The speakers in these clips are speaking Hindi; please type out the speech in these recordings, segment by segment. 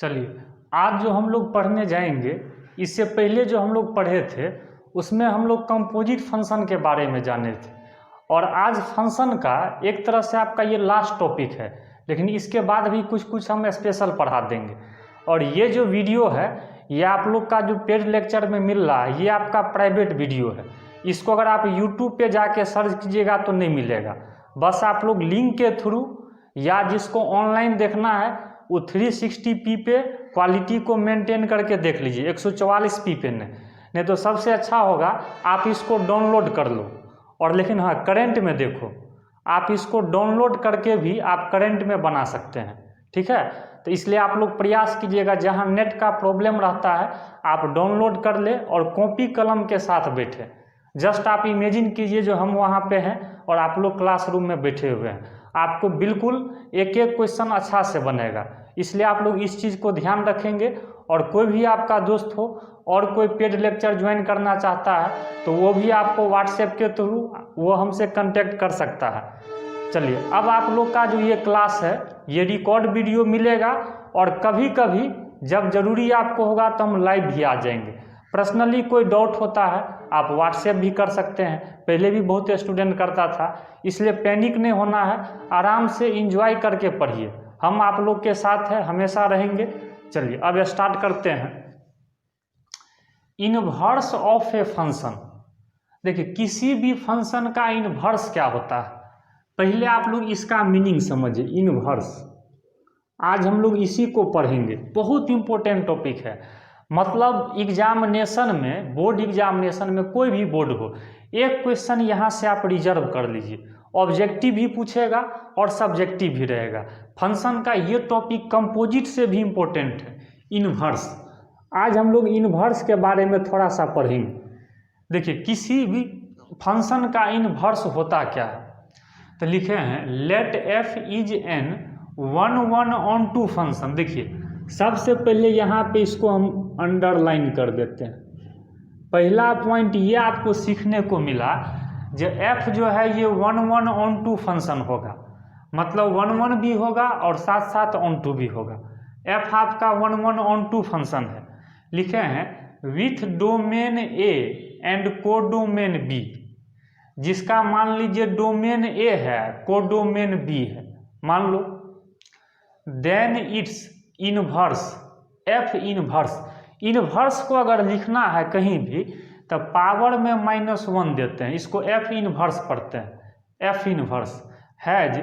चलिए, आज जो हम लोग पढ़ने जाएंगे, इससे पहले जो हम लोग पढ़े थे उसमें हम लोग कंपोजिट फंक्शन के बारे में जाने थे। और आज फंक्शन का एक तरह से आपका ये लास्ट टॉपिक है, लेकिन इसके बाद भी कुछ कुछ हम स्पेशल पढ़ा देंगे। और ये जो वीडियो है ये आप लोग का जो पेड लेक्चर में मिल रहा है, ये आपका प्राइवेट वीडियो है। इसको अगर आप यूट्यूब पे जाके सर्च कीजिएगा तो नहीं मिलेगा। बस आप लोग लिंक के थ्रू या जिसको ऑनलाइन देखना है वो 360p पे क्वालिटी को मेंटेन करके देख लीजिए, 144p पे नहीं तो सबसे अच्छा होगा आप इसको डाउनलोड कर लो। और लेकिन हाँ, करंट में देखो, आप इसको डाउनलोड करके भी आप करंट में बना सकते हैं, ठीक है। तो इसलिए आप लोग प्रयास कीजिएगा, जहाँ नेट का प्रॉब्लम रहता है आप डाउनलोड कर ले और कॉपी कलम के साथ बैठे। जस्ट आप इमेजिन कीजिए जो हम वहाँ पे हैं और आप लोग क्लासरूम में बैठे हुए हैं, आपको बिल्कुल एक एक क्वेश्चन अच्छा से बनेगा। इसलिए आप लोग इस चीज़ को ध्यान रखेंगे। और कोई भी आपका दोस्त हो और कोई पेड लेक्चर ज्वाइन करना चाहता है तो वो भी आपको व्हाट्सएप के थ्रू वो हमसे कांटेक्ट कर सकता है। चलिए, अब आप लोग का जो ये क्लास है ये रिकॉर्ड वीडियो मिलेगा और कभी कभी जब ज़रूरी आपको होगा तो हम लाइव भी आ जाएंगे। पर्सनली कोई डाउट होता है आप व्हाट्सएप भी कर सकते हैं, पहले भी बहुत स्टूडेंट करता था। इसलिए पैनिक नहीं होना है, आराम से इंजॉय करके पढ़िए, हम आप लोग के साथ हैं, हमेशा रहेंगे। चलिए अब स्टार्ट करते हैं। Inverse of a function. देखिए, किसी भी फंक्शन का इनवर्स क्या होता है, पहले आप लोग इसका मीनिंग समझिए। इनवर्स आज हम लोग इसी को पढ़ेंगे, बहुत इंपॉर्टेंट टॉपिक है। मतलब एग्जामिनेशन में, बोर्ड एग्जामिनेशन में, कोई भी बोर्ड हो, एक क्वेश्चन यहाँ से आप रिजर्व कर लीजिए। ऑब्जेक्टिव भी पूछेगा और सब्जेक्टिव भी रहेगा। फंक्शन का ये टॉपिक कंपोजिट से भी इम्पोर्टेंट है, इनवर्स। आज हम लोग इनवर्स के बारे में थोड़ा सा पढ़ेंगे। देखिए, किसी भी फंक्शन का इनवर्स होता क्या है, तो लिखे हैं let f is an 1/1 function. देखिए, सबसे पहले यहाँ पे इसको हम अंडरलाइन कर देते हैं। पहला पॉइंट ये आपको सीखने को मिला जो f जो है ये 1/1 फंक्शन होगा, मतलब 1/1 भी होगा और साथ साथ ऑन2 भी होगा। f आपका 1/1 फंक्शन है। लिखे हैं with domain a and codomain b, जिसका मान लीजिए डोमेन a है, कोडोमेन b है, मान लो। Then it's inverse f inverse. Inverse को अगर लिखना है कहीं भी तो पावर में -1 देते हैं, इसको f इनवर्स पढ़ते हैं। f inverse has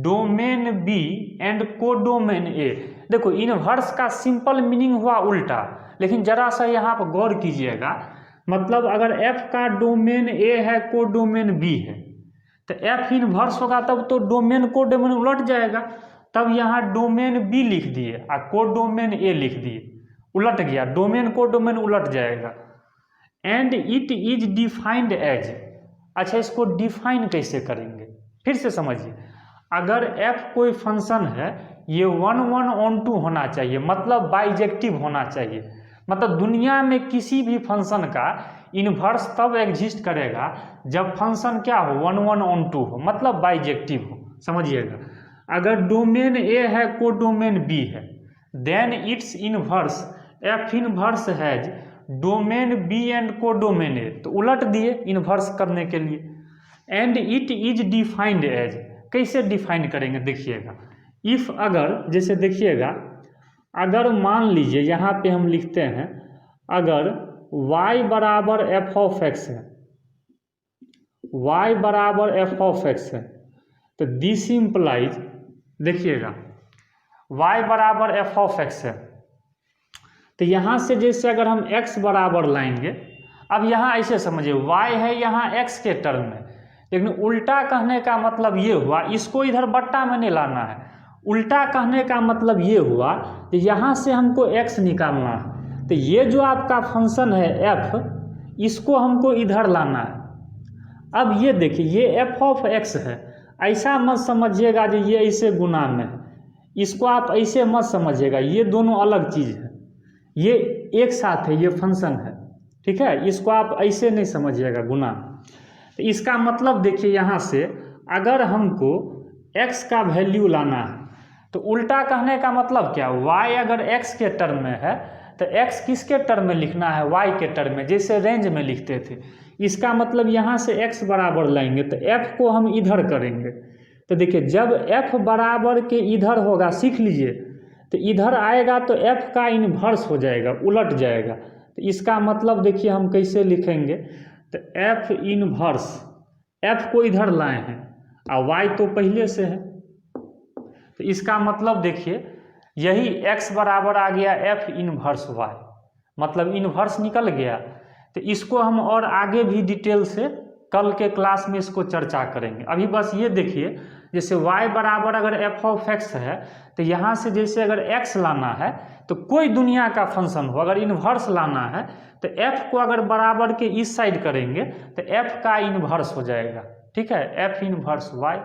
domain b and codomain a। देखो, इनवर्स का सिंपल मीनिंग हुआ उल्टा, लेकिन जरा सा यहाँ पर गौर कीजिएगा। मतलब अगर f का डोमेन a है, कोडोमेन b है, तो f इनवर्स होगा तब तो डोमेन कोडोमेन उलट जाएगा। तब यहाँ डोमेन b लिख दिए और कोडोमेन a लिख दिए, उलट गया, डोमेन कोडोमेन उलट जाएगा। And it is defined as. अच्छा, इसको डिफाइन कैसे करेंगे, फिर से समझिए। अगर f कोई फंक्शन है, ये 1/1 होना चाहिए, मतलब बाइजेक्टिव होना चाहिए। मतलब दुनिया में किसी भी फंक्शन का इनवर्स तब एग्जिस्ट करेगा जब फंक्शन क्या हो, 1/1 हो, मतलब बाइजेक्टिव हो। समझिएगा, अगर डोमेन a है, कोडोमेन b है, then it's inverse f inverse has domain b and codomain a, तो उलट दिए इनवर्स करने के लिए। And it is defined as. कैसे डिफाइन करेंगे देखिएगा। इफ अगर, जैसे देखिएगा, अगर मान लीजिए यहाँ पे हम लिखते हैं अगर y बराबर f ऑफ x है, y बराबर f ऑफ x है, तो दिस इम्प्लाइज, देखिएगा y बराबर f ऑफ x है, तो यहाँ से जैसे अगर हम x बराबर लाएंगे, अब यहाँ ऐसे समझिए y है यहाँ x के टर्म में, लेकिन उल्टा कहने का मतलब ये हुआ, इसको इधर बट्टा में नहीं लाना है। उल्टा कहने का मतलब ये हुआ कि यहाँ से हमको x निकालना है, तो ये जो आपका फंक्शन है f, इसको हमको इधर लाना है। अब ये देखिए, ये f ऑफ x है, ऐसा मत समझिएगा कि ये ऐसे गुना में है, इसको आप ऐसे मत समझिएगा, ये दोनों अलग चीज़ है, ये एक साथ है, ये फंक्शन है, ठीक है। इसको आप ऐसे नहीं समझिएगा गुना। तो इसका मतलब देखिए, यहाँ से अगर हमको x का वैल्यू लाना है तो उल्टा कहने का मतलब क्या, y अगर x के टर्म में है तो x किसके टर्म में लिखना है, y के टर्म में, जैसे रेंज में लिखते थे। इसका मतलब यहाँ से x बराबर लाएंगे तो f को हम इधर करेंगे। तो देखिए जब f बराबर के इधर होगा, सीख लीजिए, तो इधर आएगा तो f का इन्वर्स हो जाएगा, उलट जाएगा। तो इसका मतलब देखिए हम कैसे लिखेंगे, तो f इन्वर्स, f को इधर लाए हैं और y तो पहले से है, तो इसका मतलब देखिए यही x बराबर आ गया f इन्वर्स y, मतलब इन्वर्स निकल गया। तो इसको हम और आगे भी डिटेल से कल के क्लास में इसको चर्चा करेंगे। अभी बस ये देखिए, जैसे y बराबर अगर f ऑफ x है तो यहाँ से जैसे अगर x लाना है तो कोई दुनिया का फंक्शन हो, अगर इन्वर्स लाना है तो f को अगर बराबर के इस साइड करेंगे तो f का इन्वर्स हो जाएगा, ठीक है, f इन्वर्स y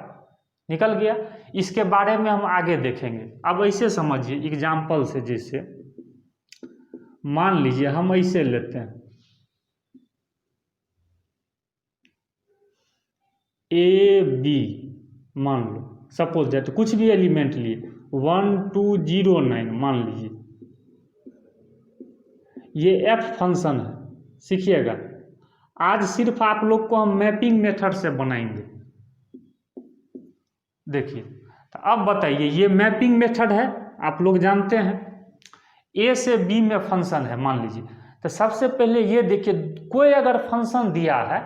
निकल गया। इसके बारे में हम आगे देखेंगे। अब ऐसे समझिए एग्जाम्पल से, जैसे मान लीजिए हम ऐसे लेते हैं a b, मान लो सपोज दैट, कुछ भी एलिमेंट लिए 1209 मान लीजिए, ये f फंक्शन है। सीखिएगा आज सिर्फ आप लोग को हम मैपिंग मेथड से बनाएंगे। देखिए तो अब बताइए, ये मैपिंग मेथड है, आप लोग जानते हैं, ए से बी में फंक्शन है मान लीजिए। तो सबसे पहले ये देखिए, कोई अगर फंक्शन दिया है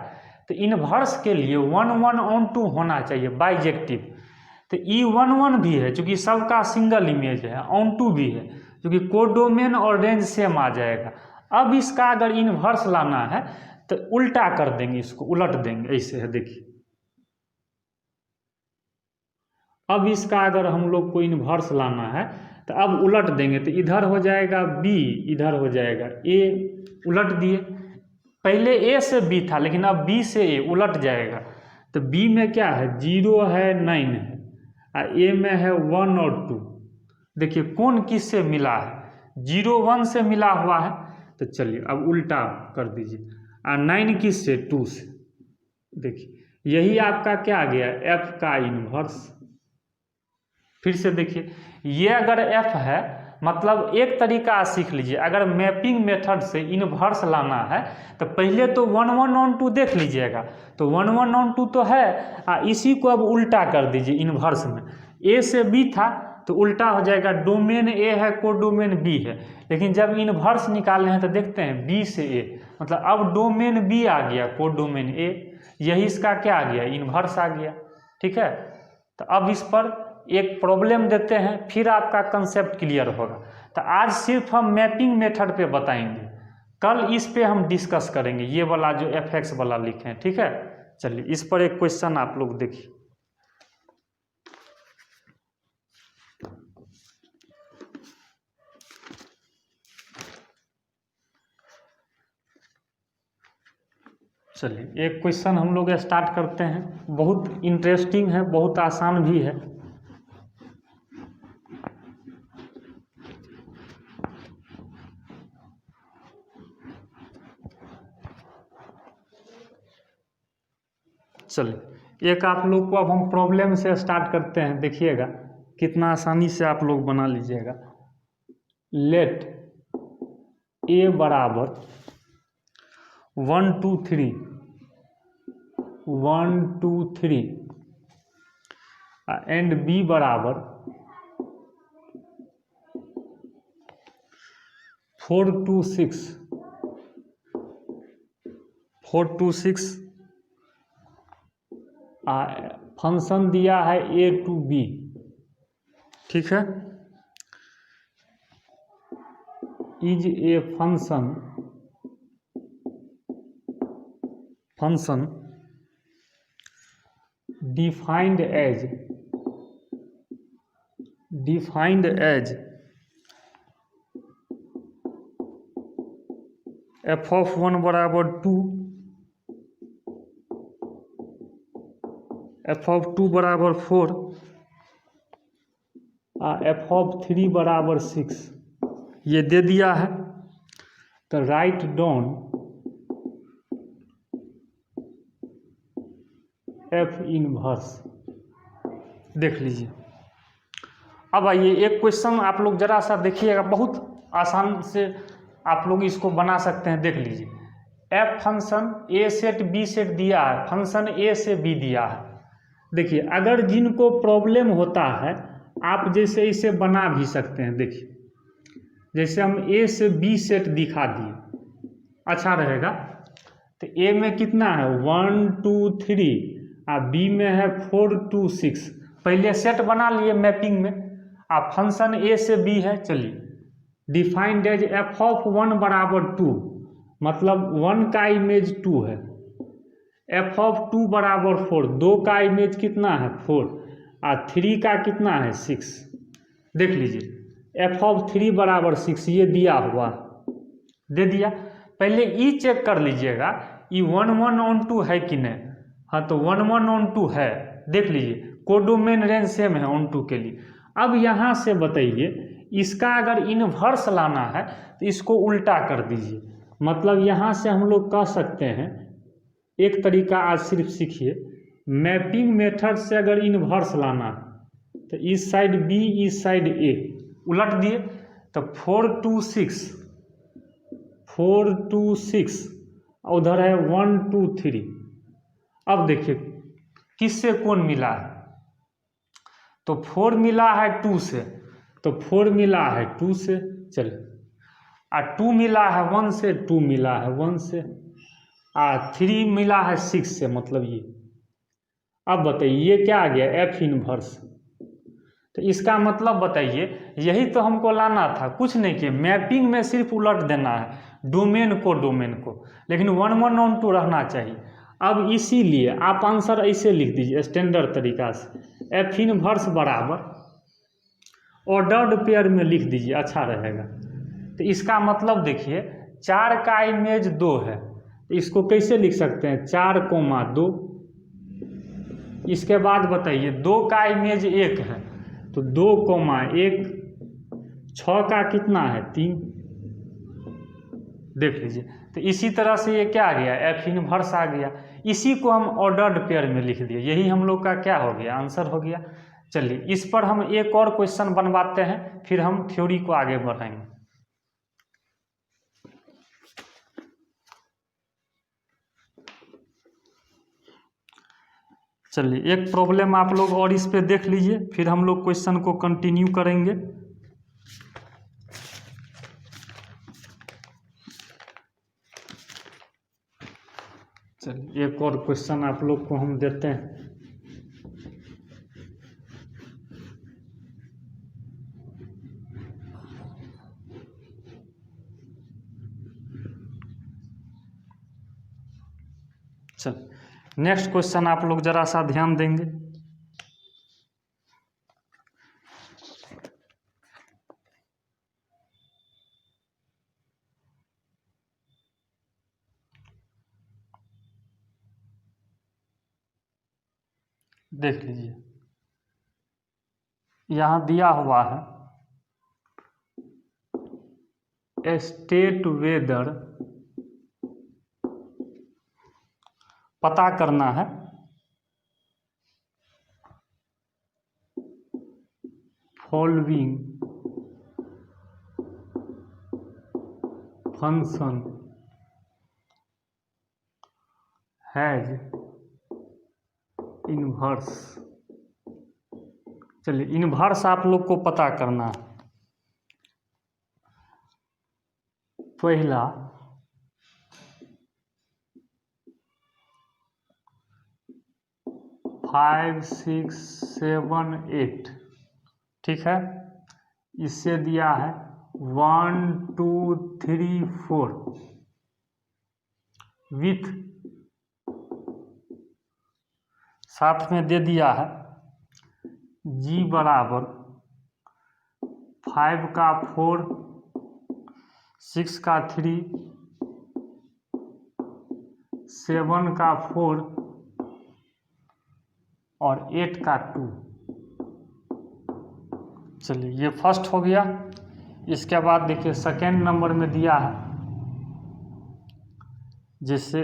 तो इन्वर्स के लिए 1/1/2 होना चाहिए बाइजेक्टिव। तो E11 भी है चूंकि सबका सिंगल इमेज है, ऑन2 भी है क्योंकि कोडोमेन और रेंज सेम आ जाएगा। अब इसका अगर इन्वर्स लाना है तो उल्टा कर देंगे, इसको उलट देंगे, ऐसे है देखिए। अब इसका अगर हम लोग को इन्वर्स लाना है तो अब उलट देंगे, तो इधर हो जाएगा b, इधर हो जाएगा a, उलट दिए। पहले a से b था लेकिन अब b से a, उलट जाएगा। तो b में क्या है, 0 है 9 है, और a में है 1 और 2। देखिए कौन किस से मिला है, 0 1 से मिला हुआ है। तो चलिए अब उल्टा कर दीजिए, और 9 किस से, 2 से। देखिए यही आपका क्या आ गया, f का इन्वर्स। फिर से देखिए, ये अगर f है, मतलब एक तरीका सीख लीजिए, अगर मैपिंग मेथड से इन्वर्स लाना है तो पहले तो 1/1/2 देख लीजिएगा, तो 1/1/2 तो है, इसी को अब उल्टा कर दीजिए इन्वर्स में। a से b था तो उल्टा हो जाएगा, डोमेन a है, कोडोमेन b है, लेकिन जब इन्वर्स निकालने हैं तो देखते हैं b से a, मतलब अब डोमेन b आ गया, कोडोमेन a, यही इसका क्या आ गया, इन्वर्स आ गया, ठीक है। तो अब इस पर एक प्रॉब्लम देते हैं, फिर आपका कंसेप्ट क्लियर होगा। तो आज सिर्फ हम मैपिंग मेथड पे बताएंगे, कल इस पे हम डिस्कस करेंगे, ये वाला जो fx वाला लिखे हैं, ठीक है। चलिए इस पर एक क्वेश्चन आप लोग देखिए। चलिए एक क्वेश्चन हम लोग स्टार्ट करते हैं, बहुत इंटरेस्टिंग है, बहुत आसान भी है। चलिए एक आप लोग को अब हम प्रॉब्लम से स्टार्ट करते हैं, देखिएगा कितना आसानी से आप लोग बना लीजिएगा। लेट a बराबर 1 2 3 1 2 3 एंड b बराबर 4 2 6 4 2 6, फंक्शन दिया है a to b, ठीक है। Is a function defined as f(1) बराबर 2, f(2) बराबर 4 और f(3) बराबर 6, ये दे दिया है। तो राइट डाउन f इनवर्स, देख लीजिए। अब आइए एक क्वेश्चन आप लोग जरा सा देखिएगा, बहुत आसान से आप लोग इसको बना सकते हैं, देख लीजिए। एफ फंक्शन ए सेट बी सेट दिया है, फंक्शन ए से बी दिया है। देखिए अगर जिनको प्रॉब्लम होता है आप जैसे इसे बना भी सकते हैं। देखिए जैसे हम ए से बी सेट दिखा दिए, अच्छा रहेगा। तो ए में कितना है 1 2 3 और बी में है 4 2 6। पहले सेट बना लिए मैपिंग में। अब फंक्शन ए से बी है, चलिए डिफाइंड एज एफ ऑफ 1 बराबर 2, मतलब 1 का इमेज 2 है। एफ ऑफ 2 बराबर 4, 2 का इमेज कितना है 4 और 3 का कितना है 6। देख लीजिए एफ ऑफ 3 बराबर 6 ये दिया हुआ, दे दिया। पहले ई चेक कर लीजिएगा ई 1 1 ऑन 2 है कि नहीं। हाँ तो 1 1 ऑन 2 है, देख लीजिए कोडोमेन रेंज सेम है ऑन 2 के लिए। अब यहाँ से बताइए इसका अगर इनवर्स लाना है तो इसको उल्टा कर दीजिए। मतलब यहाँ से हम लोग कह सकते हैं, एक तरीका आज सिर्फ सीखिए, मैपिंग मेथड से अगर इनवर्स लाना है तो इस साइड बी इस साइड ए उलट दिए तो 4 2 6 4 2 6, उधर है 1 2 3। अब देखिए किससे कौन मिला है, तो 4 मिला है 2 से, तो 4 मिला है 2 से, चलिए। और 2 मिला है 1 से, 2 मिला है 1 से, और 3 मिला है 6 से, मतलब ये। अब बताइए ये क्या आ गया एफ इनवर्स। तो इसका मतलब बताइए यही तो हमको लाना था, कुछ नहीं किया, मैपिंग में सिर्फ उलट देना है डोमेन को, लेकिन 1 1 ऑन 2 रहना चाहिए। अब इसीलिए आप आंसर ऐसे लिख दीजिए स्टैंडर्ड तरीका से, एफ इनवर्स बराबर ऑर्डर्ड पेयर में लिख दीजिए, अच्छा रहेगा। तो इसका मतलब देखिए 4 का इमेज 2 है, तो इसको कैसे लिख सकते हैं 4 2। इसके बाद बताइए 2 का इमेज 1 है तो 2 1, 6 का कितना है 3, देख लीजिए। तो इसी तरह से ये क्या आ गया एफ इनवर्स आ गया। इसी को हम ऑर्डर्ड पेयर में लिख दिए, यही हम लोग का क्या हो गया आंसर हो गया। चलिए इस पर हम एक और क्वेश्चन बनवाते हैं, फिर हम थ्योरी को आगे बढ़ाएंगे। चलिए एक प्रॉब्लम आप लोग और इस पे देख लीजिए, फिर हम लोग क्वेश्चन को कंटिन्यू करेंगे। चलिए एक और क्वेश्चन आप लोग को हम देते हैं। चल नेक्स्ट क्वेश्चन आप लोग जरा सा ध्यान देंगे। देख लीजिए यहाँ दिया हुआ है स्टेट वेदर पता करना है, फॉलोइंग फंक्शन हैज इनवर्स। चलिए इनवर्स आप लोग को पता करना है। पहला 5 6 7 8, ठीक है। इससे दिया है 1 2 3 4 विथ, साथ में दे दिया है जी बराबर 5 का 4, 6 का 3, 7 का 4 और 8 का 2। चलिए ये फर्स्ट हो गया। इसके बाद देखिए सेकेंड नंबर में दिया है, जैसे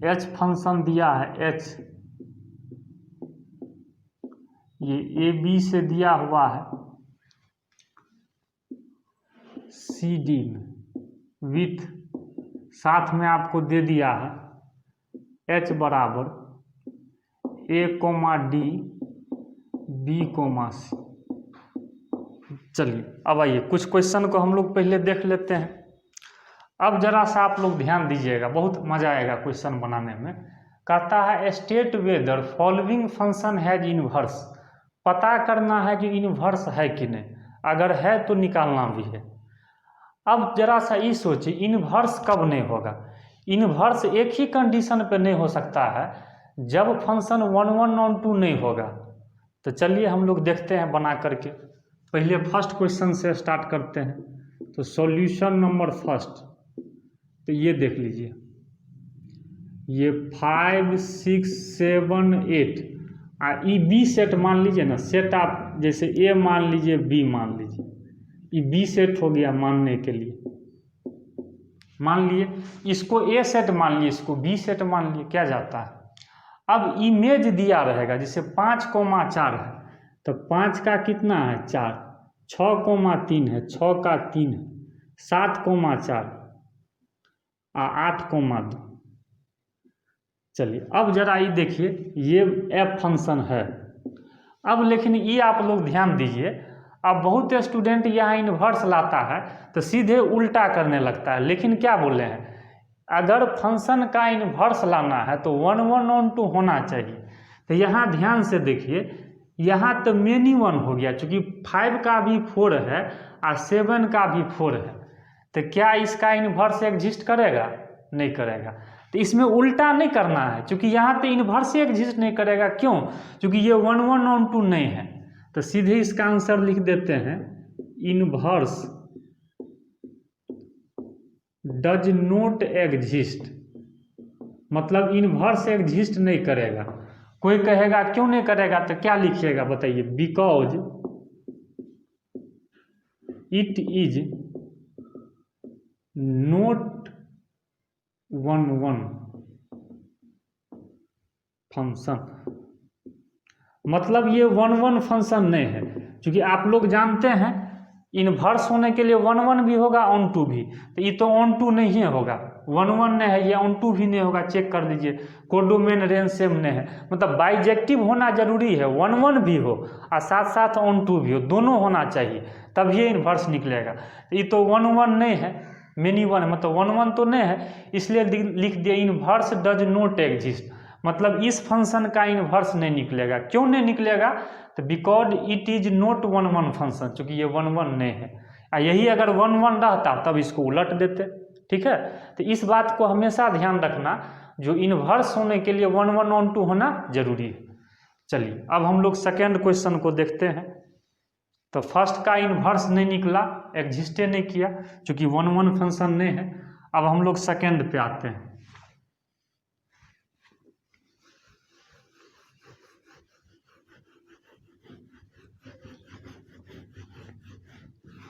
एच फंक्शन दिया है एच, ये ए बी से दिया हुआ है CD में विथ साथ में आपको दे दिया है H बराबर A, D, B, C। चलिए अब आइए कुछ क्वेश्चन को हम लोग पहले देख लेते हैं। अब जरा सा आप लोग ध्यान दीजिएगा, बहुत मजा आएगा क्वेश्चन बनाने में। कहता है state whether following function has inverse. पता करना है कि इनवर्स है कि नहीं, अगर है तो निकालना भी है। अब जरा सा ये सोचिए इनवर्स कब नहीं होगा। इनवर्स एक ही कंडीशन पे नहीं हो सकता है, जब फंक्शन 1 1 ऑन 2 नहीं होगा। तो चलिए हम लोग देखते हैं बना करके। पहले फर्स्ट क्वेश्चन से स्टार्ट करते हैं। तो सॉल्यूशन नंबर फर्स्ट, तो ये देख लीजिए, ये 5 6 7 8 ये बी सेट मान लीजिए ना। सेट आप जैसे ए मान लीजिए, बी मान लीजिए, ये बी सेट हो गया मानने के लिए। मान लिए इसको ए सेट मान लिए, इसको बी सेट मान लिए, क्या जाता है। अब इमेज दिया रहेगा, जैसे 5,4 है तो 5 का कितना है 4, 6,3 है, 6 का 3 है, 7,4 8,2। चलिए अब जरा ये देखिए, ये एफ फंक्शन है। अब लेकिन ये आप लोग ध्यान दीजिए, अब बहुत स्टूडेंट यहाँ इन्वर्स लाता है तो सीधे उल्टा करने लगता है। लेकिन क्या बोले हैं, अगर फंक्शन का इन्वर्स लाना है तो 1 1 ऑन 2 होना चाहिए। तो यहाँ ध्यान से देखिए, यहाँ तो मेनी 1 हो गया, चूंकि 5 का भी 4 है और 7 का भी 4 है, तो क्या इसका इन्वर्स एग्जिस्ट करेगा, नहीं करेगा। तो इसमें उल्टा नहीं करना है, क्योंकि यहाँ तो इन्वर्स एग्जिस्ट नहीं करेगा। क्यों, क्योंकि ये 1 1 ऑन 2 नहीं है। तो सीधे इसका आंसर लिख देते हैं, इन्वर्स डज नॉट एग्जिस्ट, मतलब इन्वर्स एग्जिस्ट नहीं करेगा। कोई कहेगा क्यों नहीं करेगा, तो क्या लिखिएगा बताइए, because it is not 1 1 function, मतलब ये 1 1 फंक्शन नहीं है। क्योंकि आप लोग जानते हैं इन्वर्स होने के लिए 1 1 भी होगा, ऑन 2 भी, तो ये तो ऑन 2 नहीं होगा, 1 1 नहीं है, ये ऑन 2 भी नहीं होगा। चेक कर लीजिए, कोडोमेन रेंज सेम नहीं है, मतलब बाइजेक्टिव होना जरूरी है, 1 1 भी हो और साथ साथ ऑन 2 भी हो, दोनों होना चाहिए, तब ये इन्वर्स निकलेगा। ये तो 1 1 नहीं है, मेनी 1 है, मतलब 1 1 तो नहीं है, इसलिए लिख दिया इन्वर्स डज नॉट एग्जिस्ट, मतलब इस फंक्शन का इन्वर्स नहीं निकलेगा। क्यों नहीं निकलेगा, तो because it is not 1 1 function, क्योंकि ये 1 1 नहीं है। यही अगर 1 1 रहता तब इसको उलट देते, ठीक है। तो इस बात को हमेशा ध्यान रखना, जो इन्वर्स होने के लिए 1 1 ऑन 2 होना जरूरी है। चलिए अब हम लोग सेकेंड क्वेश्चन को देखते हैं। तो फर्स्ट का इन्वर्स नहीं निकला, एग्जिस्टे नहीं किया, क्योंकि 1 1 फंक्शन नहीं है। अब हम लोग सेकेंड पे आते हैं।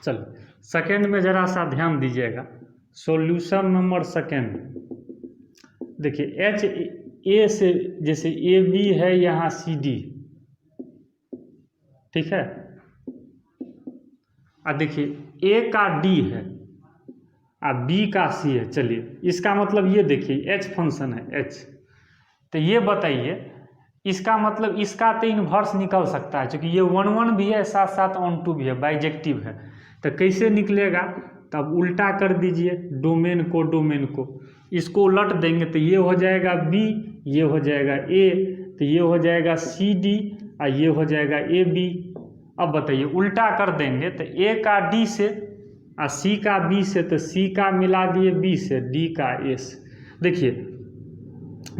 चलिए सेकेंड में जरा सा ध्यान दीजिएगा, सॉल्यूशन नंबर सेकेंड। देखिए एच ए से, जैसे ए बी है, यहाँ सी डी, ठीक है। और देखिए ए का डी है और बी का सी है। चलिए इसका मतलब ये देखिए एच फंक्शन है, एच। तो ये बताइए इसका मतलब इसका तो इन्वर्स निकल सकता है, क्योंकि ये 1 1 भी है, साथ साथ ऑन 2 भी है, बाइजेक्टिव है। तो कैसे निकलेगा, तब उल्टा कर दीजिए डोमेन को, इसको उलट देंगे तो ये हो जाएगा बी, ये हो जाएगा ए, तो ये हो जाएगा सी डी और ये हो जाएगा ए बी। अब बताइए उल्टा कर देंगे तो ए का डी से और सी का बी से, तो सी का मिला दिए बी से, डी का ए से। देखिए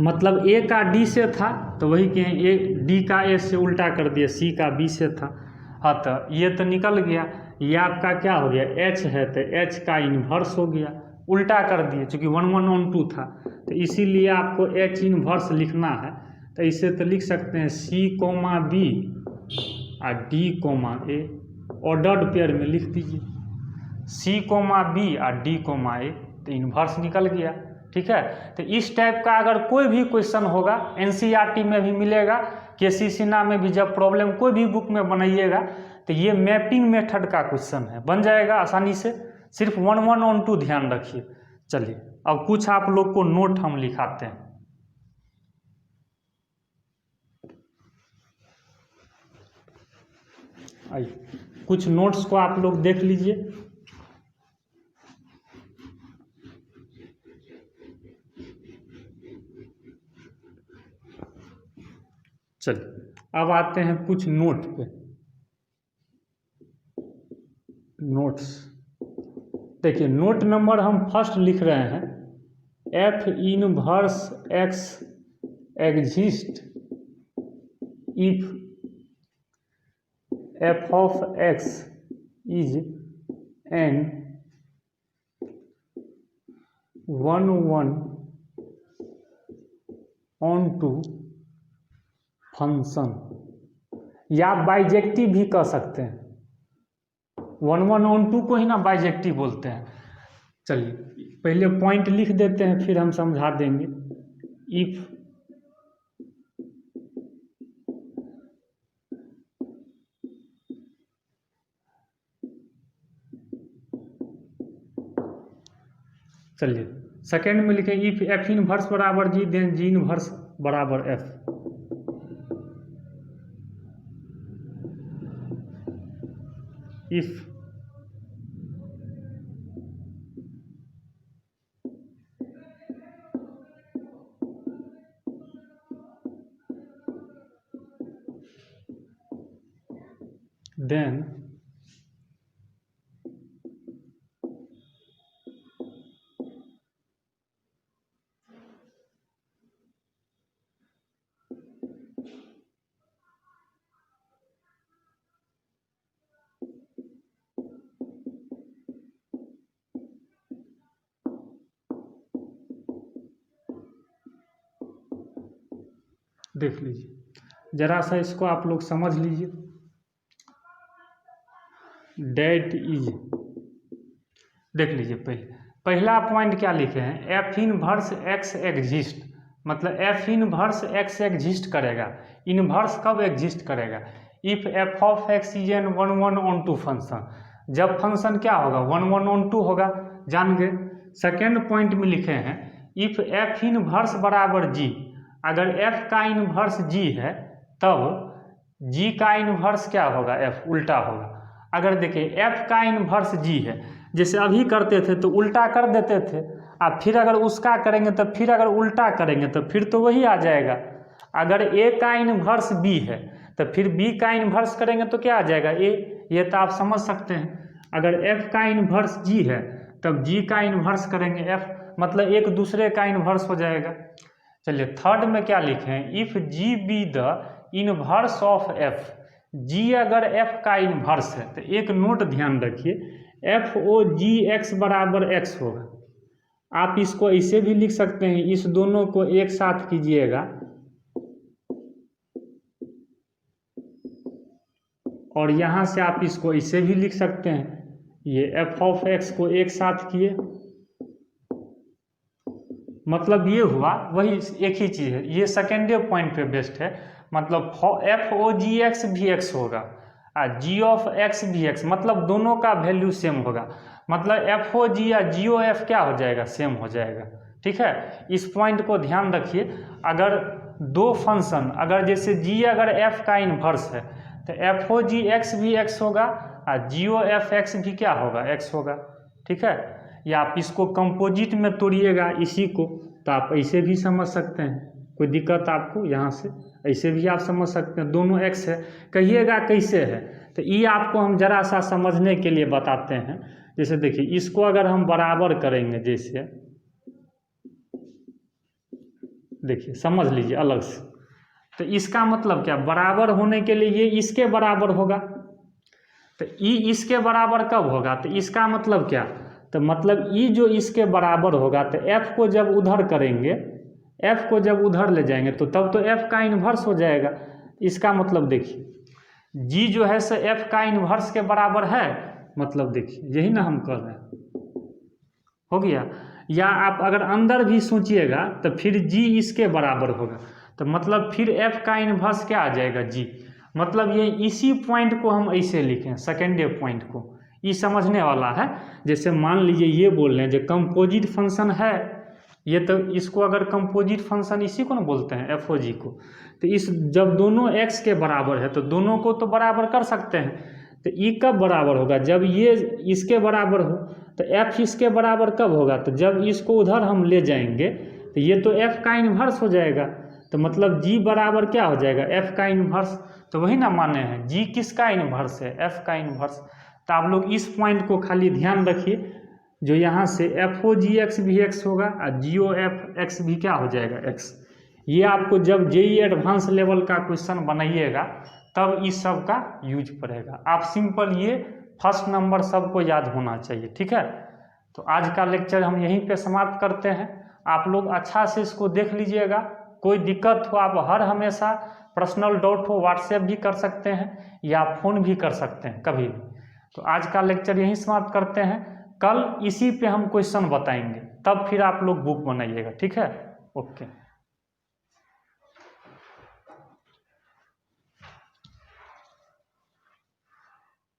मतलब ए का डी से था तो वही कहें ए डी का ए से उल्टा कर दिया, सी का बी से था। हाँ तो ये तो निकल गया, ये आपका क्या हो गया, एच है तो एच का इन्वर्स हो गया, उल्टा कर दिए, चूँकि 1 1 ऑन 2 था, तो इसीलिए आपको एच इन्वर्स लिखना है। तो इसे तो लिख सकते हैं सी कोमा बी और डी कोमा ए, ऑर्डर्ड पेयर में लिख दीजिए, सी कोमा बी और डी कोमा ए, तो इन्वर्स निकल गया, ठीक है। तो इस टाइप का अगर कोई भी क्वेश्चन होगा, एनसीईआरटी में भी मिलेगा, केसी सिन्हा में भी, जब प्रॉब्लम कोई भी बुक में बनाइएगा तो ये मैपिंग मेथड का क्वेश्चन है, बन जाएगा आसानी से। सिर्फ 1 1 ऑन 2 ध्यान रखिए। चलिए अब कुछ आप लोग को नोट हम लिखाते हैं। आइए कुछ नोट्स को आप लोग देख लीजिए। चलिए अब आते हैं कुछ नोट पे। नोट्स देखिए, नोट नंबर हम फर्स्ट लिख रहे हैं, f inverse x exist if f of x is an 1 1 onto function, या बाइजेक्टिव भी कह सकते हैं। 1 1 ऑन 2 को ही ना बाइजेक्टिव बोलते हैं। चलिए पहले पॉइंट लिख देते हैं, फिर हम समझा देंगे। इफ चलिए सेकेंड में लिखें, इफ एफ इनवर्स बराबर जी, देन जी इनवर्स बराबर एफ। इफ then देख लीजिए जरा सा इसको आप लोग समझ लीजिए। डेट इज, देख लीजिए पहला पॉइंट क्या लिखे हैं, एफ इनवर्स एक्स एग्जिस्ट, मतलब एफ इनवर्स एक्स एग्जिस्ट करेगा। इनवर्स कब एग्जिस्ट करेगा, if f of x is an 1 1 on 2 function, जब फंक्शन क्या होगा 1 1 ऑन 2 होगा, जान गए। सेकेंड पॉइंट में लिखे हैं, इफ एफ इनवर्स बराबर जी, अगर एफ का इनवर्स जी है तब जी का इनवर्स क्या होगा, एफ उल्टा होगा। अगर देखिए एफ का इनवर्स जी है, जैसे अभी करते थे तो उल्टा कर देते थे, अब फिर अगर उसका करेंगे तो फिर अगर उल्टा करेंगे तो फिर तो वही आ जाएगा। अगर ए का इनवर्स बी है तो फिर बी का इनवर्स करेंगे तो क्या आ जाएगा, ए। ये तो आप समझ सकते हैं। अगर एफ का इनवर्स जी है तब जी का इनवर्स करेंगे एफ, मतलब एक दूसरे का इनवर्स हो जाएगा। चलिए थर्ड में क्या लिखे हैं, if g be the inverse of f, g अगर एफ का इनवर्स है तो एक नोट ध्यान रखिए, एफ ओ जी एक्स बराबर एक्स होगा। आप इसको ऐसे भी लिख सकते हैं, इस दोनों को एक साथ कीजिएगा और यहाँ से आप इसको ऐसे भी लिख सकते हैं, ये एफ ऑफ एक्स को एक साथ किए, मतलब ये हुआ वही एक ही चीज़ है। ये सेकेंडे पॉइंट पे बेस्ट है, मतलब एफ ओ जी एक्स भी एक्स होगा और जी ऑफ एक्स भी एक्स, मतलब दोनों का वैल्यू सेम होगा, मतलब एफ ओ जी या जी ओ एफ क्या हो जाएगा, सेम हो जाएगा। ठीक है, इस पॉइंट को ध्यान रखिए। अगर दो फंक्शन, अगर जैसे जी अगर एफ का इनवर्स है तो एफ ओ जी एक्स भी एक्स होगा और जी ओ एफ एक्स भी क्या होगा, एक्स होगा। ठीक है, या आप इसको कंपोजिट में तोड़िएगा इसी को, तो आप ऐसे भी समझ सकते हैं, कोई दिक्कत आपको, यहाँ से ऐसे भी आप समझ सकते हैं, दोनों एक्स है। कहिएगा कैसे है, तो ये आपको हम जरा सा समझने के लिए बताते हैं। जैसे देखिए इसको अगर हम बराबर करेंगे, जैसे देखिए समझ लीजिए अलग से, तो इसका मतलब क्या, बराबर होने के लिए ये इसके बराबर होगा, तो ई इसके बराबर कब होगा, तो इसका मतलब क्या, तो मतलब ई जो इसके बराबर होगा, तो एफ को जब उधर करेंगे, एफ को जब उधर ले जाएंगे तो तब तो एफ का इन्वर्स हो जाएगा। इसका मतलब देखिए जी जो है सो एफ का इन्वर्स के बराबर है, मतलब देखिए यही ना हम कर रहे हैं, हो गया। या आप अगर अंदर भी सोचिएगा तो फिर जी इसके बराबर होगा, तो मतलब फिर एफ का इन्वर्स क्या आ जाएगा, जी। मतलब ये इसी पॉइंट को हम ऐसे लिखें, सेकेंडे पॉइंट को ये समझने वाला है। जैसे मान लीजिए ये बोल रहे हैं जो कंपोजिट फंक्शन है, ये तो इसको अगर कंपोजिट फंक्शन इसी को ना बोलते हैं एफओजी को, तो इस जब दोनों एक्स के बराबर है तो दोनों को तो बराबर कर सकते हैं। तो ई कब बराबर होगा, जब ये इसके बराबर हो। तो एफ इसके बराबर कब होगा, तो जब इसको उधर हम ले जाएंगे तो ये तो एफ का इन्वर्स हो जाएगा। तो मतलब जी बराबर क्या हो जाएगा, एफ का इन्वर्स। तो वही ना माने हैं, जी किसका इन्वर्स है, एफ का इन्वर्स। तो आप लोग इस पॉइंट को खाली ध्यान रखिए, जो यहाँ से एफ ओ जी एक्स भी एक्स होगा और जी ओ एफ एक्स भी क्या हो जाएगा, एक्स। ये आपको जब जेई एडवांस लेवल का क्वेश्चन बनाइएगा तब इस सब का यूज पड़ेगा। आप सिंपल ये फर्स्ट नंबर सबको याद होना चाहिए, ठीक है। तो आज का लेक्चर हम यहीं पे समाप्त करते हैं। आप लोग अच्छा से इसको देख लीजिएगा, कोई दिक्कत हो आप हर हमेशा पर्सनल डाउट हो व्हाट्सएप भी कर सकते हैं या फ़ोन भी कर सकते हैं कभी भी। तो आज का लेक्चर यहीं समाप्त करते हैं, कल इसी पे हम क्वेश्चन बताएंगे, तब फिर आप लोग बुक बनाइएगा, ठीक है। ओके।